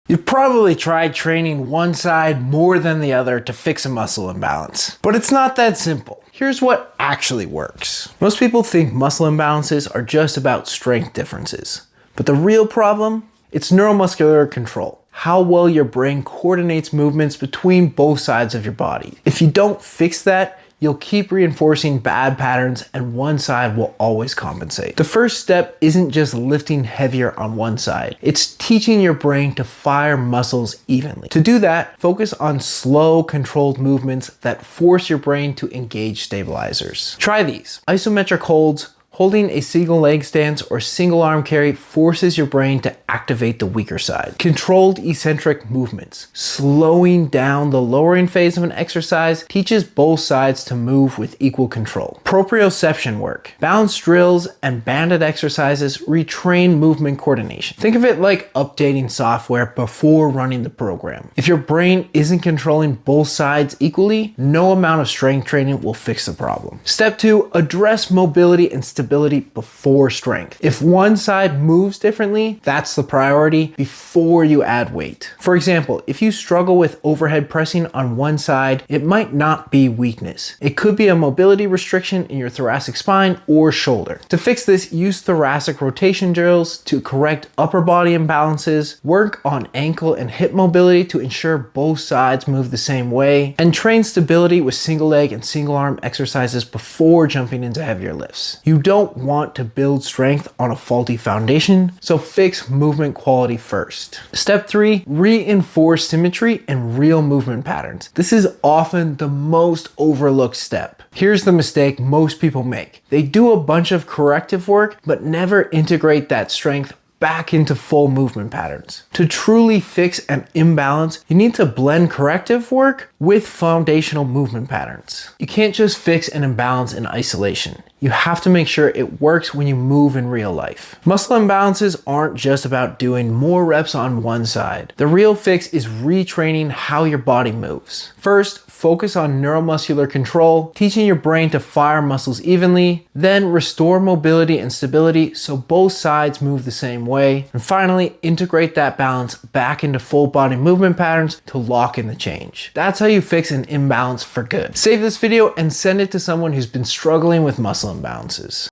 You've probably tried training one side more than the other to fix a muscle imbalance, but it's not that simple. Here's what actually works. Most people think muscle imbalances are just about strength differences, but the real problem, it's neuromuscular control. How well your brain coordinates movements between both sides of your body. If you don't fix that, you'll keep reinforcing bad patterns and one side will always compensate. The first step isn't just lifting heavier on one side. It's teaching your brain to fire muscles evenly. To do that, focus on slow, controlled movements that force your brain to engage stabilizers. Try these. Isometric holds. Holding a single leg stance or single arm carry forces your brain to activate the weaker side. Controlled eccentric movements. Slowing down the lowering phase of an exercise teaches both sides to move with equal control. Proprioception work. Balance drills and banded exercises retrain movement coordination. Think of it like updating software before running the program. If your brain isn't controlling both sides equally, no amount of strength training will fix the problem. Step 2, address mobility and stability before strength. If one side moves differently, that's the priority before you add weight. For example, if you struggle with overhead pressing on one side, it might not be weakness. It could be a mobility restriction in your thoracic spine or shoulder. To fix this, use thoracic rotation drills to correct upper body imbalances, work on ankle and hip mobility to ensure both sides move the same way, and train stability with single leg and single arm exercises before jumping into heavier lifts. You don't want to build strength on a faulty foundation, so fix movement quality first. Step 3, reinforce symmetry and real movement patterns. This is often the most overlooked step. Here's the mistake most people make. They do a bunch of corrective work, but never integrate that strength back into full movement patterns. To truly fix an imbalance, you need to blend corrective work with foundational movement patterns. You can't just fix an imbalance in isolation. You have to make sure it works when you move in real life. Muscle imbalances aren't just about doing more reps on one side. The real fix is retraining how your body moves. First, focus on neuromuscular control, teaching your brain to fire muscles evenly, then restore mobility and stability so both sides move the same way, and finally, integrate that balance back into full body movement patterns to lock in the change. That's how you fix an imbalance for good. Save this video and send it to someone who's been struggling with muscle imbalances.